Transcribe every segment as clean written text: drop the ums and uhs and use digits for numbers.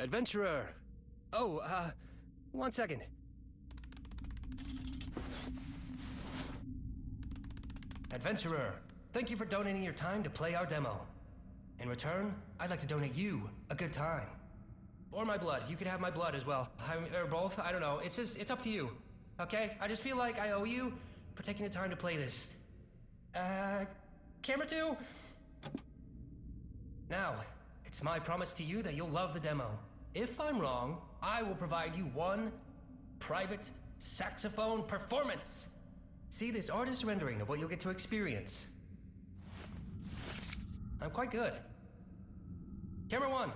Adventurer! Oh, one second. Adventurer, thank you for donating your time to play our demo. In return, I'd like to donate you a good time. Or my blood. You could have my blood as well. Or both. I don't know. It's up to you. Okay? I just feel like I owe you for taking the time to play this. Camera 2? Now, it's my promise to you that you'll love the demo. If I'm wrong, I will provide you one private saxophone performance. See this artist rendering of what you'll get to experience. I'm quite good. Camera 1.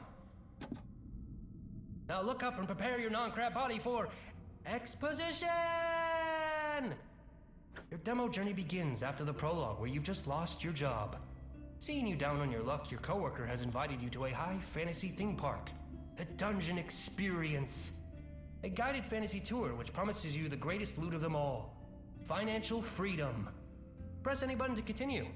Now look up and prepare your non-crab body for exposition! Your demo journey begins after the prologue where you've just lost your job. Seeing you down on your luck, your coworker has invited you to a high fantasy theme park, the Dungeon Experience. A guided fantasy tour which promises you the greatest loot of them all, financial freedom. Press any button to continue.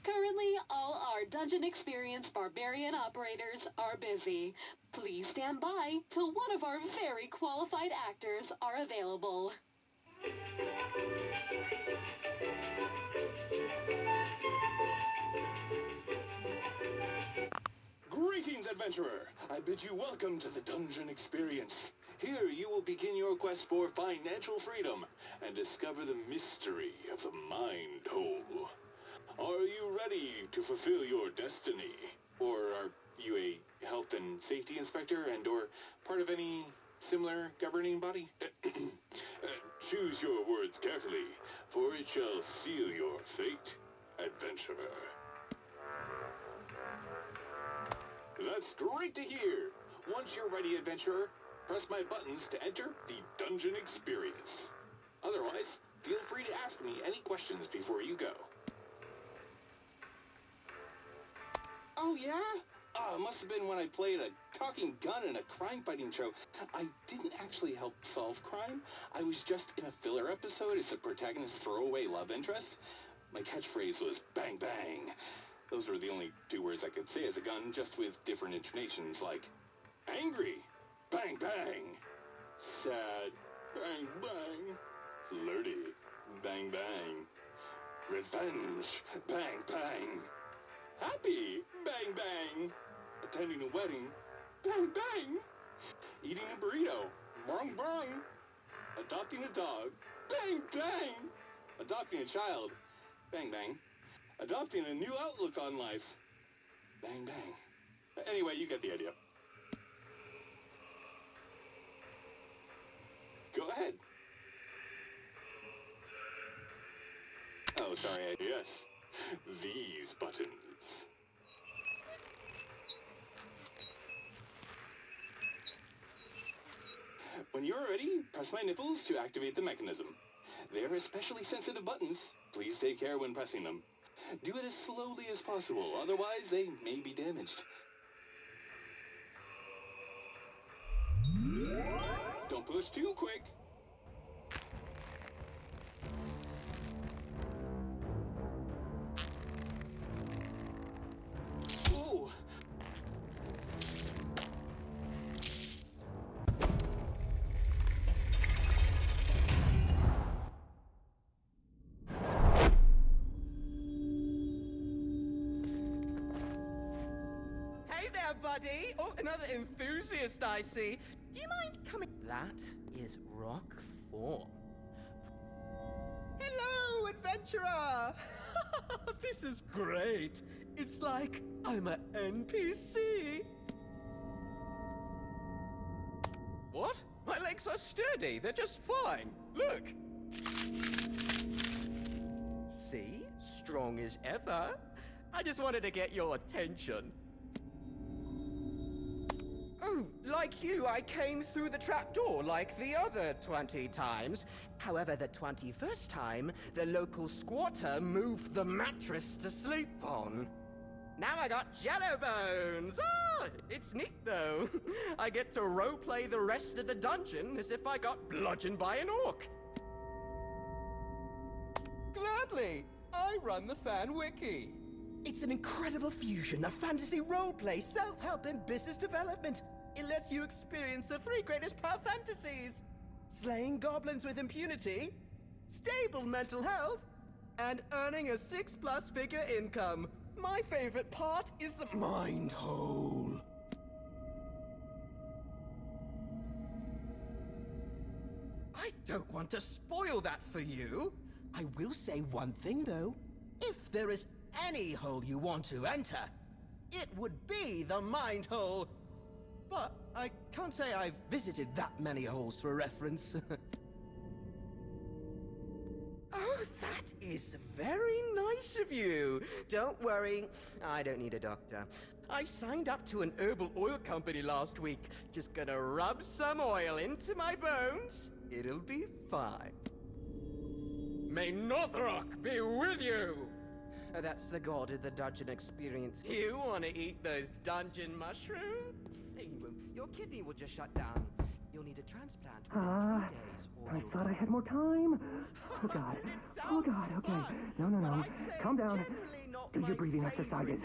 Currently, all our Dungeon Experience Barbarian operators are busy. Please stand by till one of our very qualified actors are available. Greetings, adventurer! I bid you welcome to the Dungeon Experience. Here you will begin your quest for financial freedom and discover the mystery of the mind hole. Are you ready to fulfill your destiny? Or are you a health and safety inspector and/or part of any similar governing body? Choose your words carefully, for it shall seal your fate, adventurer. That's great to hear! Once you're ready, adventurer, press my buttons to enter the Dungeon Experience. Otherwise, feel free to ask me any questions before you go. Oh, yeah? Must have been when I played a talking gun in a crime-fighting show. I didn't actually help solve crime. I was just in a filler episode as the protagonist's throwaway love interest. My catchphrase was bang bang. Those were the only 2 words I could say as a gun, just with different intonations, like angry, bang bang, sad, bang bang, flirty, bang bang, revenge, bang bang, happy, bang bang, attending a wedding, bang bang, eating a burrito, bang bang, adopting a dog, bang bang, adopting a child, bang bang, adopting a new outlook on life, bang bang. Anyway, you get the idea. Go ahead. Oh, sorry, yes. These buttons. When you're ready, press my nipples to activate the mechanism. They're especially sensitive buttons. Please take care when pressing them. Do it as slowly as possible, otherwise they may be damaged. Don't push too quick. Ooh. Hey there, buddy! Oh, another enthusiast I see. Do you mind coming? That is rock form. Hello, adventurer! This is great. It's like I'm an NPC. What? My legs are sturdy. They're just fine. Look. See? Strong as ever. I just wanted to get your attention. Oh, like you, I came through the trapdoor like the other 20 times. However, the 21st time, the local squatter moved the mattress to sleep on. Now I got jello bones! Ah, it's neat though. I get to roleplay the rest of the dungeon as if I got bludgeoned by an orc. Gladly! I run the fan wiki. It's an incredible fusion of fantasy roleplay, self-help, and business development. It lets you experience the three greatest power fantasies: slaying goblins with impunity, stable mental health, and earning a 6+ figure income. My favorite part is the mind hole. I don't want to spoil that for you. I will say one thing though. If there is any hole you want to enter, it would be the mind hole. But I can't say I've visited that many holes for reference. Oh, that is very nice of you. Don't worry, I don't need a doctor. I signed up to an herbal oil company last week. Just gonna rub some oil into my bones. It'll be fine. May Northrok be with you! That's the god of the dungeon experience. You want to eat those dungeon mushrooms? Your kidney will just shut down. You'll need a transplant within 3 days. I thought I had more time. Oh God. Oh God. Okay. No. Calm down. Do your breathing exercises.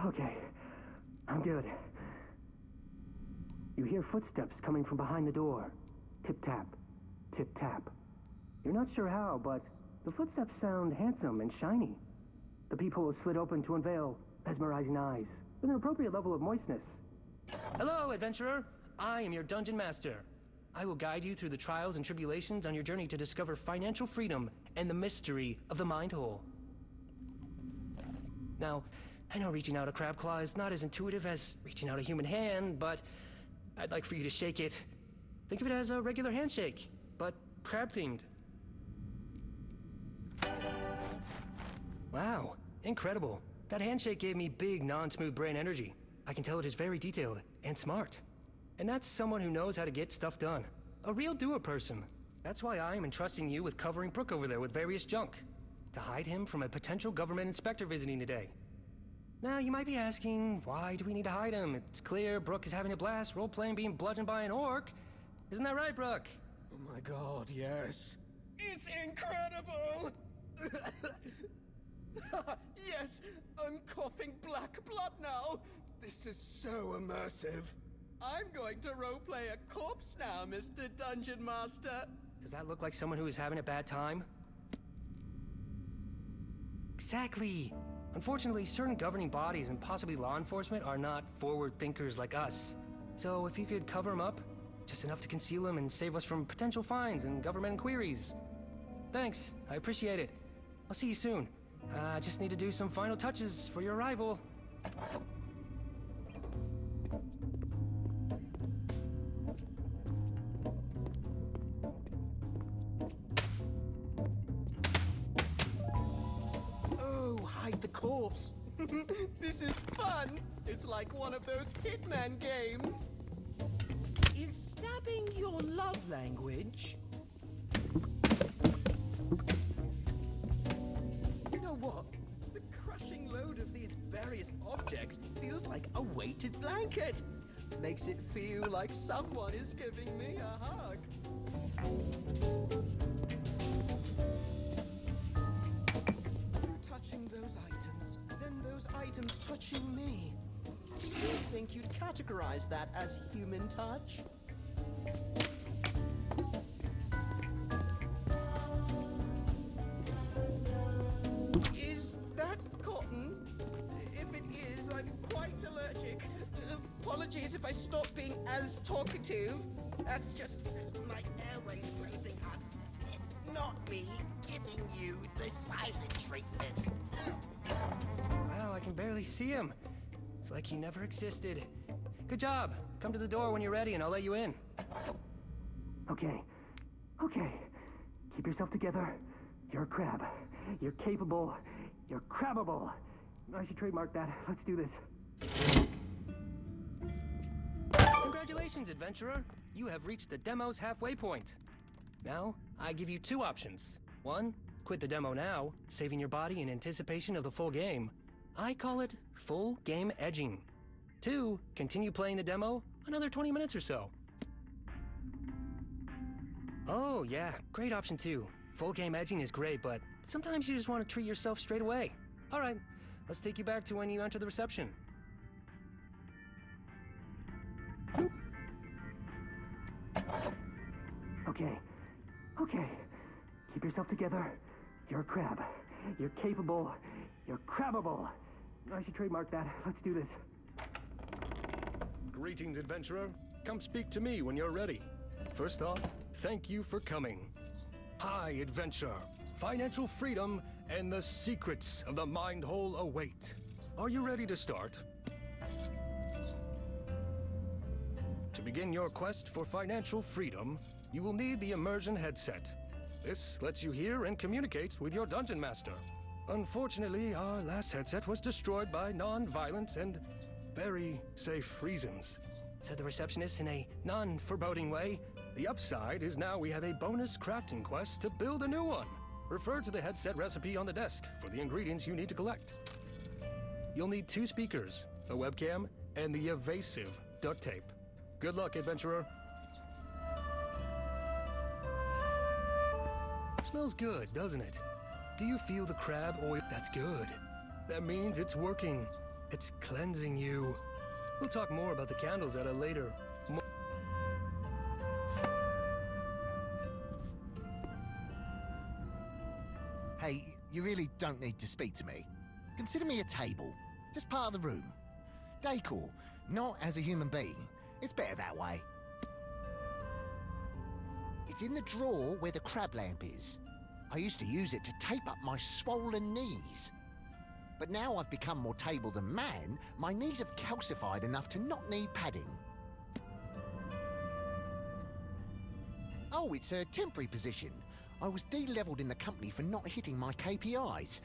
Okay. I'm good. You hear footsteps coming from behind the door. Tip-tap. Tip-tap. You're not sure how, but the footsteps sound handsome and shiny. The peephole is slid open to unveil mesmerizing eyes with an appropriate level of moistness. Hello, adventurer. I am your dungeon master. I will guide you through the trials and tribulations on your journey to discover financial freedom and the mystery of the mind hole. Now, I know reaching out a crab claw is not as intuitive as reaching out a human hand, but I'd like for you to shake it. Think of it as a regular handshake, but crab-themed. Wow, incredible. That handshake gave me big, non-smooth brain energy. I can tell it is very detailed and smart. And that's someone who knows how to get stuff done. A real doer person. That's why I am entrusting you with covering Brooke over there with various junk. To hide him from a potential government inspector visiting today. Now, you might be asking, why do we need to hide him? It's clear Brooke is having a blast role-playing being bludgeoned by an orc. Isn't that right, Brooke? Oh my god, yes. It's incredible! Yes, I'm coughing black blood now. This is so immersive. I'm going to roleplay a corpse now, Mr. Dungeon Master. Does that look like someone who is having a bad time? Exactly. Unfortunately, certain governing bodies and possibly law enforcement are not forward thinkers like us. So if you could cover him up, just enough to conceal him and save us from potential fines and government inquiries. Thanks, I appreciate it. I'll see you soon. I just need to do some final touches for your arrival. Oh, hide the corpse. This is fun. It's like one of those Hitman games. Is stabbing your love language? You know what? The crushing load of these various objects feels like a weighted blanket. Makes it feel like someone is giving me a hug. You touching those items, then those items touching me. Do you think you'd categorize that as human touch? Is that cotton? If it is, I'm quite allergic. Apologies if I stop being as talkative. That's just my airways closing up. Not me giving you the silent treatment. Wow, I can barely see him. It's like he never existed. Good job. Come to the door when you're ready and I'll let you in. Okay. Keep yourself together. You're a crab. You're capable. You're crabbable. I should trademark that. Let's do this. Congratulations, adventurer. You have reached the demo's halfway point. Now, I give you two options. One, quit the demo now, saving your body in anticipation of the full game. I call it full game edging. 2, continue playing the demo another 20 minutes or so. Oh yeah, great option too. Full game edging is great, but sometimes you just want to treat yourself straight away. All right, let's take you back to when you enter the reception. Boop. Okay. Keep yourself together. You're a crab. You're capable. You're crabbable. I should trademark that. Let's do this. Greetings, adventurer. Come speak to me when you're ready. First off, thank you for coming. High adventure, financial freedom, and the secrets of the mind hole await. Are you ready to start? To begin your quest for financial freedom, you will need the immersion headset. This lets you hear and communicate with your dungeon master. Unfortunately, our last headset was destroyed by non-violent and very safe reasons, said the receptionist in a non-foreboding way. The upside is now we have a bonus crafting quest to build a new one. Refer to the headset recipe on the desk for the ingredients you need to collect. You'll need 2 speakers, a webcam, and the evasive duct tape. Good luck, adventurer. Smells good, doesn't it? Do you feel the crab oil? That's good. That means it's working. It's cleansing you. We'll talk more about the candles at a later. Hey, you really don't need to speak to me. Consider me a table, just part of the room. Decor, not as a human being. It's better that way. It's in the drawer where the crab lamp is. I used to use it to tape up my swollen knees. But now I've become more table than man, my knees have calcified enough to not need padding. Oh, it's a temporary position. I was de-leveled in the company for not hitting my KPIs.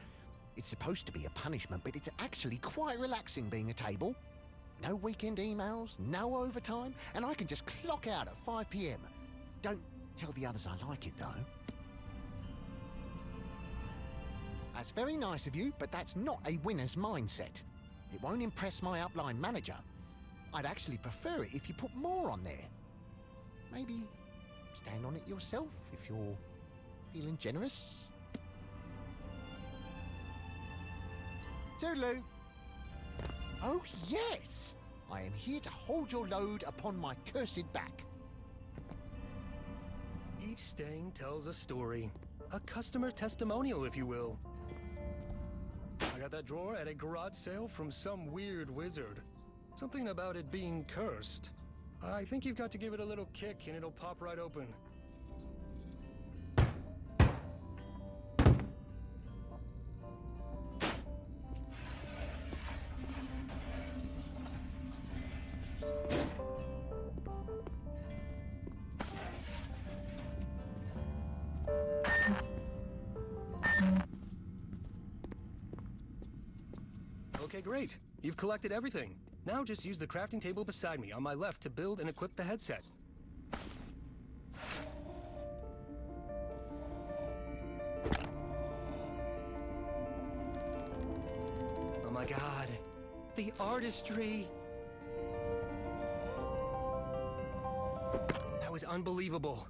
It's supposed to be a punishment, but it's actually quite relaxing being a table. No weekend emails, no overtime, and I can just clock out at 5 p.m. Don't tell the others I like it, though. That's very nice of you, but that's not a winner's mindset. It won't impress my upline manager. I'd actually prefer it if you put more on there. Maybe stand on it yourself if you're feeling generous. Toodaloo. Oh, yes! I am here to hold your load upon my cursed back. Each stain tells a story. A customer testimonial, if you will. I got that drawer at a garage sale from some weird wizard. Something about it being cursed. I think you've got to give it a little kick and it'll pop right open. Okay, great. You've collected everything. Now just use the crafting table beside me on my left to build and equip the headset. Oh my god. The artistry! That was unbelievable.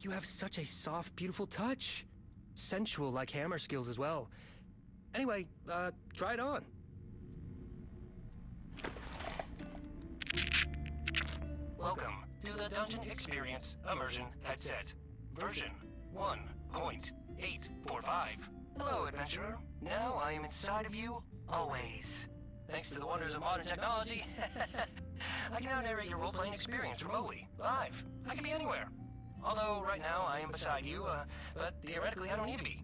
You have such a soft, beautiful touch. Sensual like hammer skills as well. Anyway, try it on. Welcome to the Dungeon Experience Immersion Headset, version 1.845. Hello, adventurer. Now I am inside of you, always. Thanks to the wonders of modern technology, I can now narrate your role-playing experience remotely, live. I can be anywhere. Although right now I am beside you, but theoretically I don't need to be.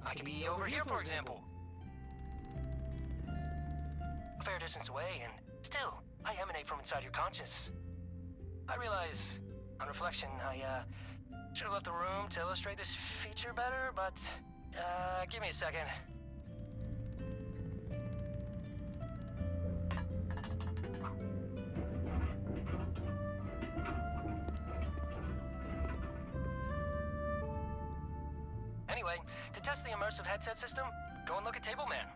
I can be over here, for example. A fair distance away, and still, I emanate from inside your conscience. I realize, on reflection, I should have left the room to illustrate this feature better, but give me a second. Anyway, Anyway, to test the immersive headset system, go and look at Tableman.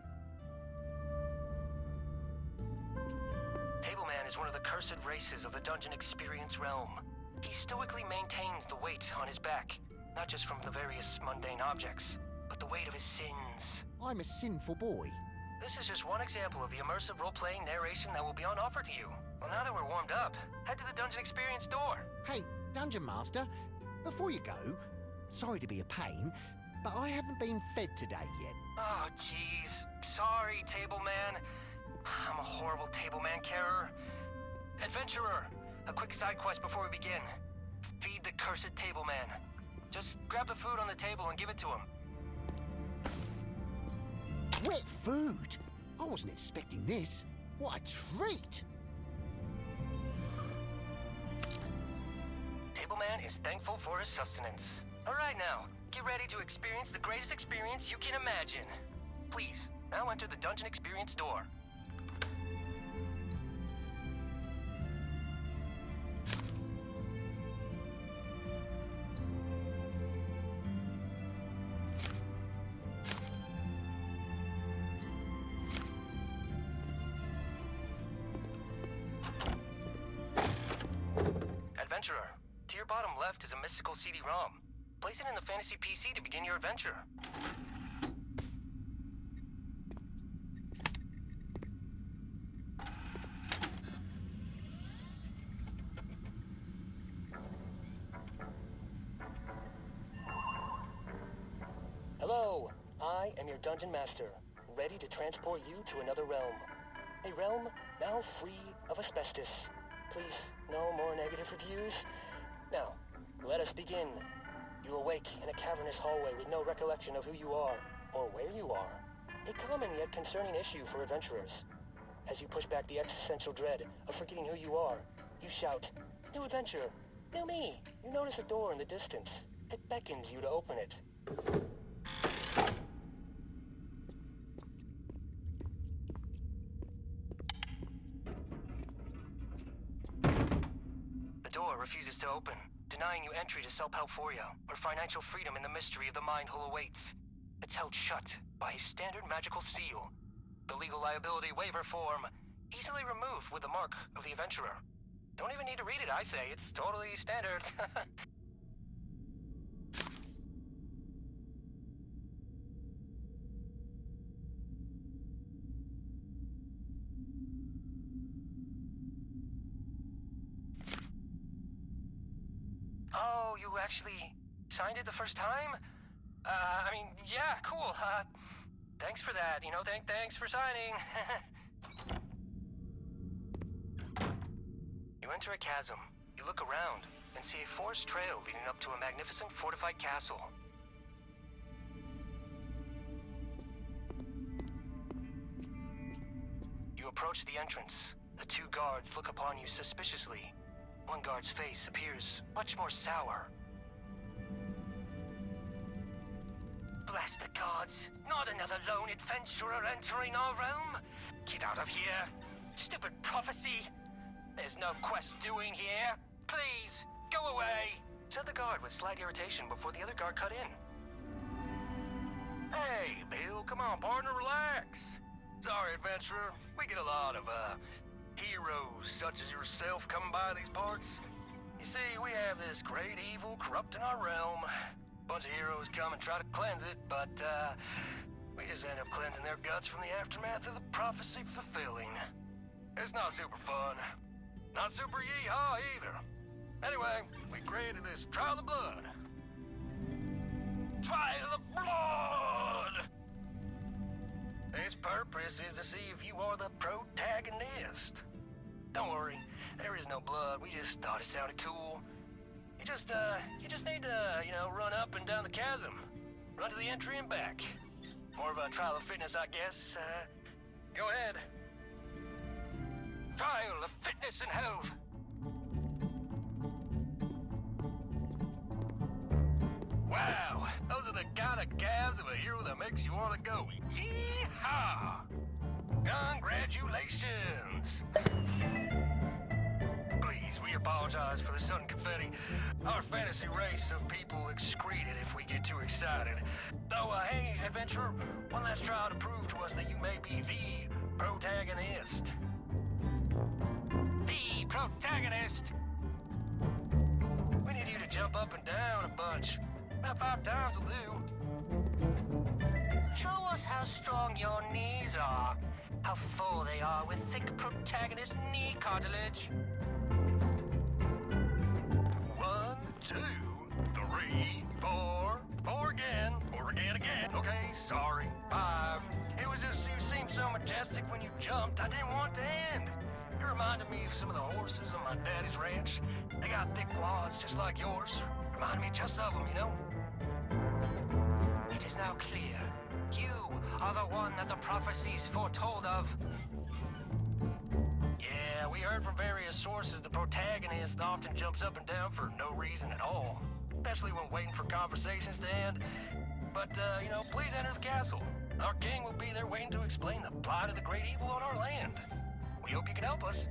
Tableman is one of the cursed races of the dungeon experience realm. He stoically maintains the weight on his back, not just from the various mundane objects, but the weight of his sins. I'm a sinful boy. This is just one example of the immersive role-playing narration that will be on offer to you. Well, now that we're warmed up, head to the dungeon experience door. Hey, Dungeon Master, before you go, sorry to be a pain, but I haven't been fed today yet. Oh, jeez. Sorry, Tableman. I'm a horrible Tableman carer. Adventurer, a quick side quest before we begin. Feed the cursed Tableman. Just grab the food on the table and give it to him. Wet food? I wasn't expecting this. What a treat! Tableman is thankful for his sustenance. All right now, get ready to experience the greatest experience you can imagine. Please, now enter the dungeon experience door. Adventurer, to your bottom left is a mystical CD-ROM. Place it in the fantasy PC to begin your adventure. Hello, I am your dungeon master, ready to transport you to another realm. A realm now free of asbestos. Please, no more negative reviews. Now, let us begin. You awake in a cavernous hallway with no recollection of who you are, or where you are. A common yet concerning issue for adventurers. As you push back the existential dread of forgetting who you are, you shout, "New adventure! New me!" You notice a door in the distance. It beckons you to open it. The door refuses to open, denying you entry to Self-Helphoria, where financial freedom in the mystery of the mind hole awaits. It's held shut by a standard magical seal. The legal liability waiver form, easily removed with the mark of the adventurer. Don't even need to read it, I say. It's totally standard. Oh, you actually signed it the first time? Yeah, cool. Thanks for that. Thanks for signing. You enter a chasm. You look around and see a forest trail leading up to a magnificent fortified castle. You approach the entrance. The two guards look upon you suspiciously. One guard's face appears much more sour. Bless the gods! Not another lone adventurer entering our realm! Get out of here! Stupid prophecy! There's no quest doing here! Please, go away! Said the guard with slight irritation before the other guard cut in. Hey, Bill, come on, partner, relax! Sorry, adventurer. We get a lot of, heroes such as yourself coming by these parts. You see, we have this great evil corrupting our realm. Bunch of heroes come and try to cleanse it, but, we just end up cleansing their guts from the aftermath of the prophecy fulfilling. It's not super fun. Not super yee-haw either. Anyway, we created this Trial of Blood. Trial of Blood! Its purpose is to see if you are the protagonist. Don't worry, there is no blood. We just thought it sounded cool. You just need to, run up and down the chasm. Run to the entry and back. More of a trial of fitness, I guess. Go ahead. Trial of fitness and health. Wow, those are the kind of calves of a hero that makes you want to go. Yee-haw! Congratulations! Please, we apologize for the sudden confetti. Our fantasy race of people excrete it if we get too excited. Though, hey, adventurer, one last trial to prove to us that you may be the protagonist. The protagonist! We need you to jump up and down a bunch. About 5 times will do. Show us how strong your knees are. How full they are with thick protagonist knee cartilage. 1, 2, 3, 4. Pour again. Pour again. Okay, sorry. 5. It was just you seemed so majestic when you jumped. I didn't want to end. It reminded me of some of the horses on my daddy's ranch. They got thick quads just like yours. Reminded me just of them, you know? It is now clear. You are the one that the prophecies foretold of. Yeah, we heard from various sources the protagonist often jumps up and down for no reason at all. Especially when waiting for conversations to end. But, please enter the castle. Our king will be there waiting to explain the plight of the great evil on our land. We hope you can help us.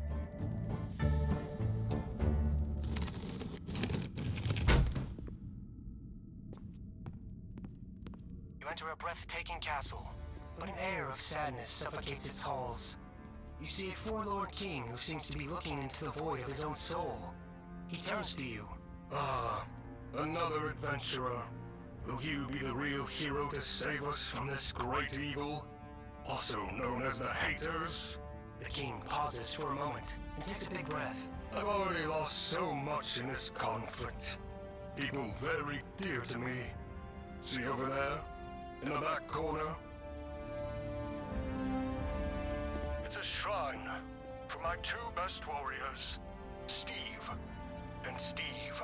You enter a breathtaking castle, but an air of sadness suffocates its halls. You see a forlorn king who seems to be looking into the void of his own soul. He turns to you. Ah, another adventurer. Will you be the real hero to save us from this great evil, also known as the Haters? The king pauses for a moment and takes a big breath. I've already lost so much in this conflict. People very dear to me. See over there? In the back corner? It's a shrine for my 2 best warriors, Steve and Steve.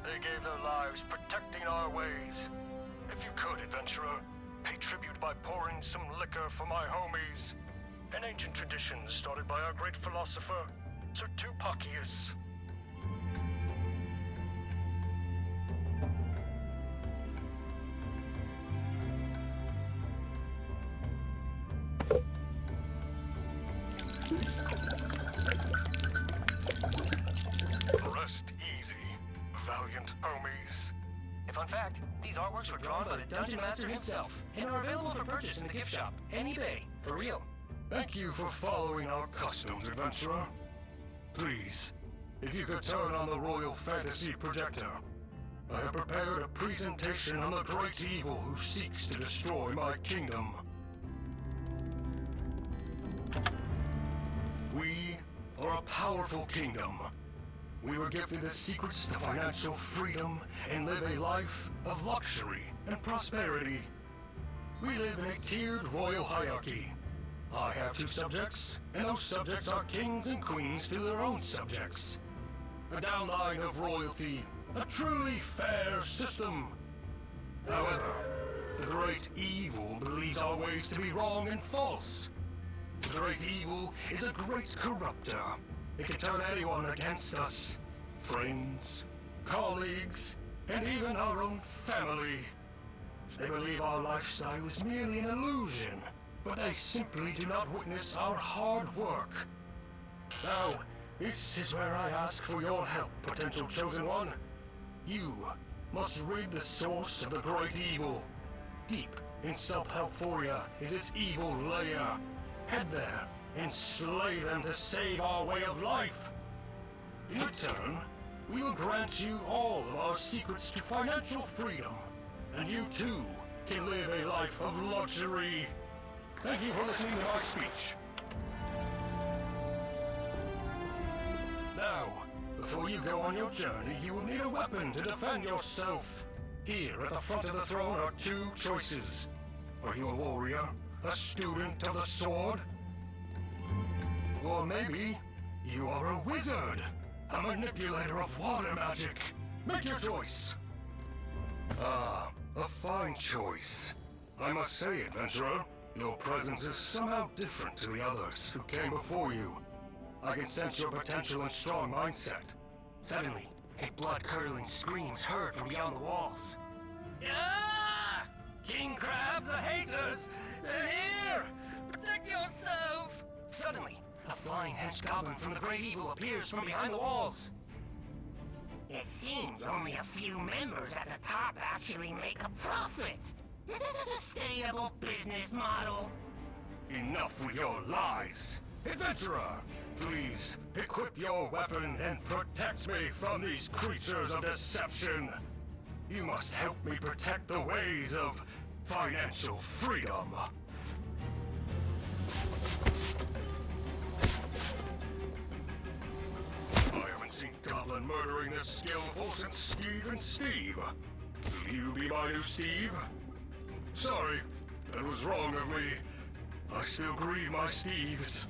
They gave their lives protecting our ways. If you could, adventurer, pay tribute by pouring some liquor for my homies. An ancient tradition started by our great philosopher, Sir Tupacius. Rest easy, valiant homies. A fun fact, these artworks were drawn by the Dungeon Master himself and are available for purchase in the gift shop and eBay, for real. Thank you for following our customs, adventurer. Please, if you could turn on the Royal Fantasy Projector. I have prepared a presentation on the great evil who seeks to destroy my kingdom. We are a powerful kingdom. We were gifted the secrets to financial freedom and live a life of luxury and prosperity. We live in a tiered royal hierarchy. I have 2 subjects, and those subjects are kings and queens to their own subjects. A downline of royalty, a truly fair system. However, the great evil believes our ways to be wrong and false. The great evil is a great corrupter. It can turn anyone against us. Friends, colleagues, and even our own family. They believe our lifestyle is merely an illusion, but they simply do not witness our hard work. Now, this is where I ask for your help, potential chosen one. You must rid the source of the great evil. Deep in Subhelphoria is its evil lair. Head there and slay them to save our way of life. In return, we will grant you all of our secrets to financial freedom, and you too can live a life of luxury. Thank you for listening to my speech. Now, before you go on your journey, you will need a weapon to defend yourself. Here at the front of the throne are 2 choices. Are you a warrior, a student of the sword? Or maybe you are a wizard, a manipulator of water magic. Make your choice. Ah, a fine choice. I must say, adventurer, your presence is somehow different to the others who came before you. I can sense your potential and strong mindset. Suddenly, a blood-curdling scream is heard from beyond the walls. Ah! King Crab, the Haters! They're here! Protect yourself! Suddenly, a flying flying hench goblin from the Great Evil appears from behind the walls. It seems only a few members at the top actually make a profit. Is this a sustainable business model? Enough with your lies. Adventurer, please equip your weapon and protect me from these creatures of deception. You must help me protect the ways of financial freedom. I haven't seen Goblin murdering this skillful since Steve and Steve. Will you be my new Steve? Sorry, that was wrong of me. I still grieve my Steves.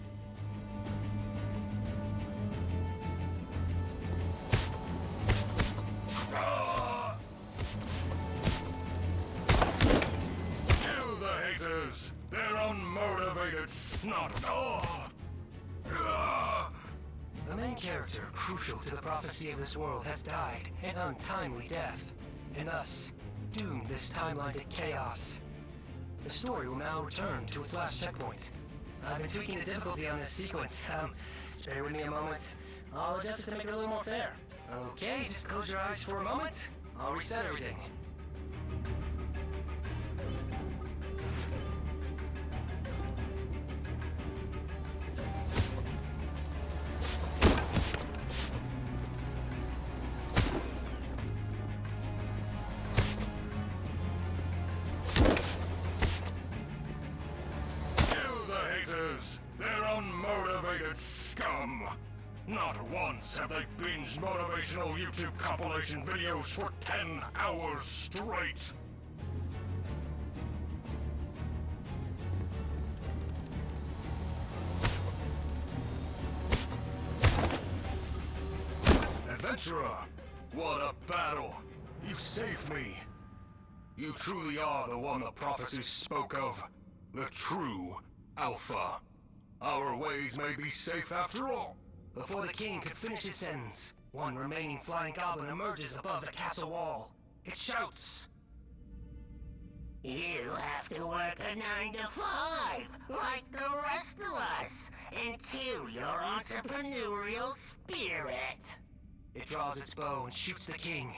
Kill the haters! They're unmotivated snot. The main character, crucial to the prophecy of this world, has died an untimely death, and thus doomed this timeline to chaos. The story will now return to its last checkpoint. I've been tweaking the difficulty on this sequence. Just bear with me a moment. I'll adjust it to make it a little more fair. Okay, just close your eyes for a moment. I'll reset everything. They're unmotivated scum. Not once have they binged motivational YouTube compilation videos for 10 hours straight. Adventurer, what a battle. You saved me. You truly are the one the prophecy spoke of. The true Alpha. Our ways may be safe after all. Before the king could finish his sentence, one remaining flying goblin emerges above the castle wall. It shouts, You have to work a 9 to 5, like the rest of us, and kill your entrepreneurial spirit. It draws its bow and shoots the king.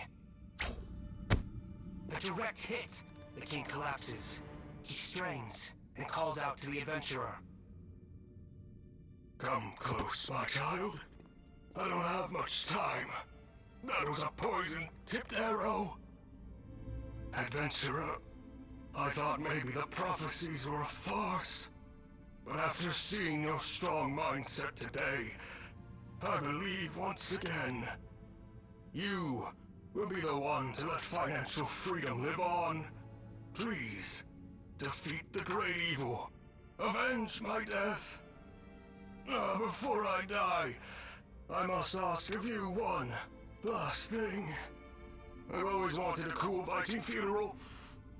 A direct hit. The king collapses. He strains and calls out to the adventurer. Come close, my child. I don't have much time. That was a poison-tipped arrow. Adventurer, I thought maybe the prophecies were a farce. But after seeing your strong mindset today, I believe once again, you will be the one to let financial freedom live on. Please, defeat the great evil. Avenge my death. Before I die, I must ask of you one last thing. I've always wanted a cool Viking funeral.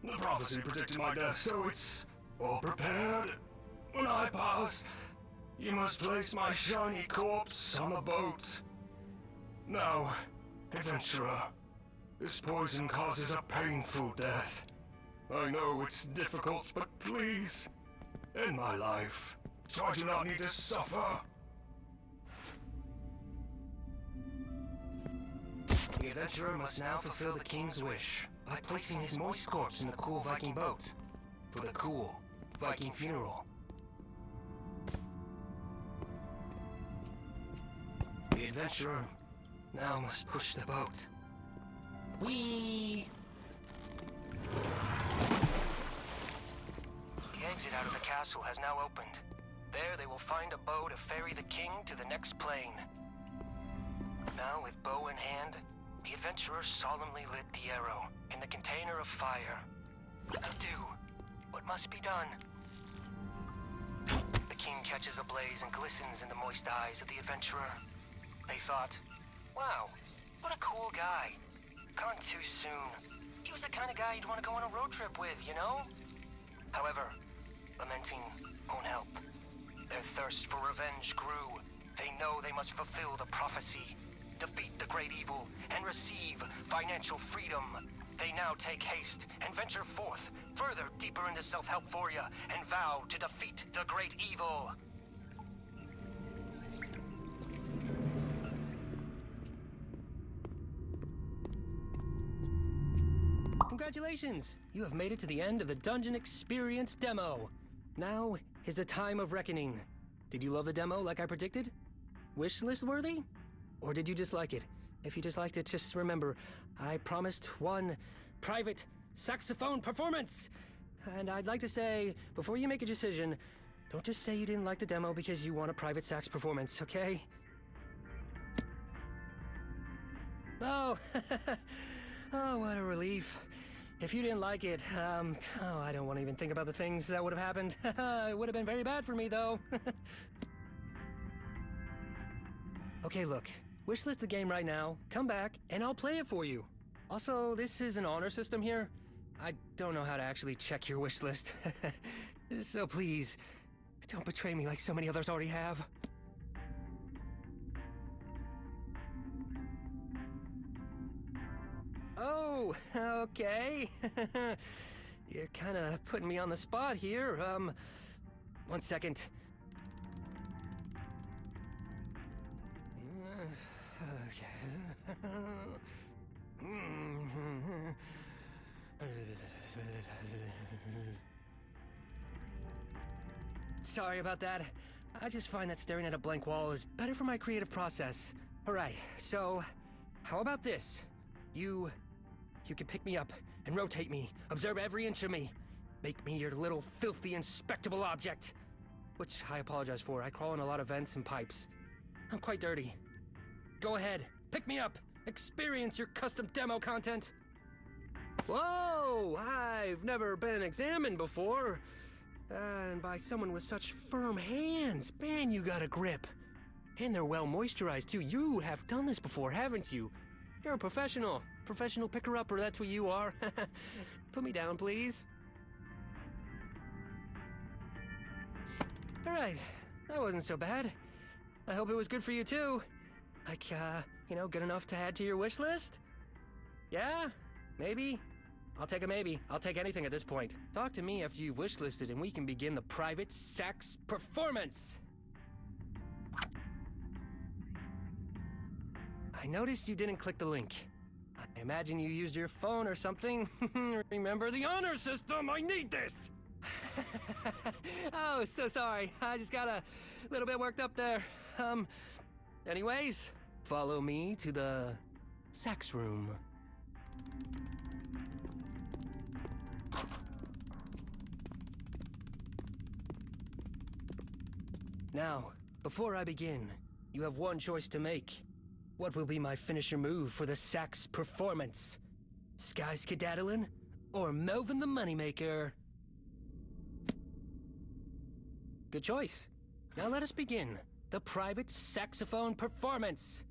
The prophecy predicted my death, so it's all prepared. When I pass, you must place my shiny corpse on the boat. Now, adventurer, this poison causes a painful death. I know it's difficult, but please, end my life, so I do not need to suffer. The adventurer must now fulfill the king's wish by placing his moist corpse in the cool Viking boat for the cool Viking funeral. The adventurer now must push the boat. Whee! The exit out of the castle has now opened. There they will find a bow to ferry the king to the next plane. Now, with bow in hand, the adventurer solemnly lit the arrow in the container of fire. Now do what must be done. The king catches a blaze and glistens in the moist eyes of the adventurer. They thought, wow, what a cool guy. Gone too soon. He was the kind of guy you'd want to go on a road trip with, you know? However, lamenting won't help. Their thirst for revenge grew. They know they must fulfill the prophecy, defeat the great evil, and receive financial freedom. They now take haste and venture forth, further deeper into self-helphoria, and vow to defeat the great evil. Congratulations! You have made it to the end of the Dungeon Experience demo. Now is the time of reckoning. Did you love the demo like I predicted? Wishlist worthy? Or did you dislike it? If you disliked it, just remember, I promised one private saxophone performance! And I'd like to say, before you make a decision, don't just say you didn't like the demo because you want a private sax performance, okay? Oh, oh, what a relief. If you didn't like it, I don't want to even think about the things that would have happened. It would have been very bad for me, though. Okay, look. Wishlist the game right now, come back, and I'll play it for you. Also, this is an honor system here. I don't know how to actually check your wishlist. So please, don't betray me like so many others already have. Oh, okay. You're kinda putting me on the spot here. 1 second. Sorry about that. I just find that staring at a blank wall is better for my creative process. Alright, so how about this? You can pick me up and rotate me, observe every inch of me. Make me your little filthy inspectable object. Which I apologize for, I crawl in a lot of vents and pipes. I'm quite dirty. Go ahead, pick me up, experience your custom demo content. Whoa, I've never been examined before. And by someone with such firm hands. Man, you got a grip. And they're well moisturized too. You have done this before, haven't you? You're a professional. Professional picker-upper, that's what you are. Put me down, please. Alright, that wasn't so bad. I hope it was good for you too. Like, good enough to add to your wish list? Yeah? Maybe? I'll take a maybe. I'll take anything at this point. Talk to me after you've wishlisted and we can begin the private sax performance. I noticed you didn't click the link. I imagine you used your phone or something. Remember the honor system, I need this! Oh, so sorry. I just got a little bit worked up there. Anyways, follow me to the sax room. Now, before I begin, you have one choice to make. What will be my finisher move for the sax performance? Sky Skedaddlin or Melvin the Moneymaker? Good choice. Now let us begin the private saxophone performance.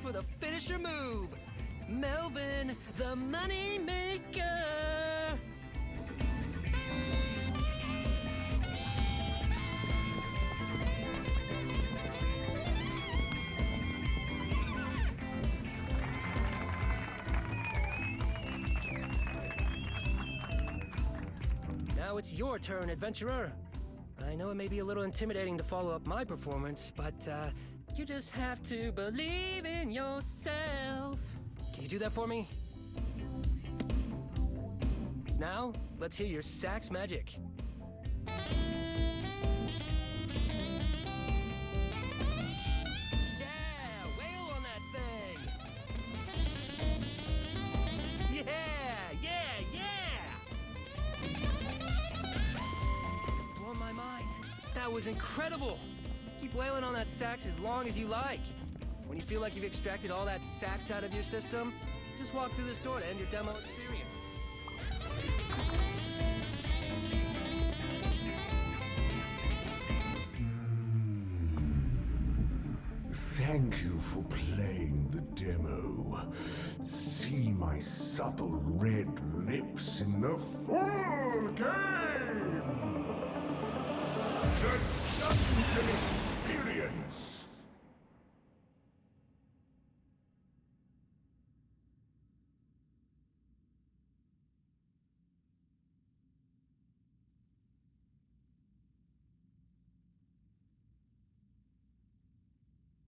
For the finisher move, Melvin the Moneymaker. Now it's your turn, adventurer. I know it may be a little intimidating to follow up my performance, but you just have to believe in yourself. Can you do that for me? Now, let's hear your sax magic. Yeah, wail on that thing! Yeah! Blown my mind. That was incredible! Keep wailing on that sax as long as you like. When you feel like you've extracted all that sax out of your system, just walk through this door to end your demo experience. Thank you for playing the demo. See my supple red lips in the full game! The Dungeon Experience!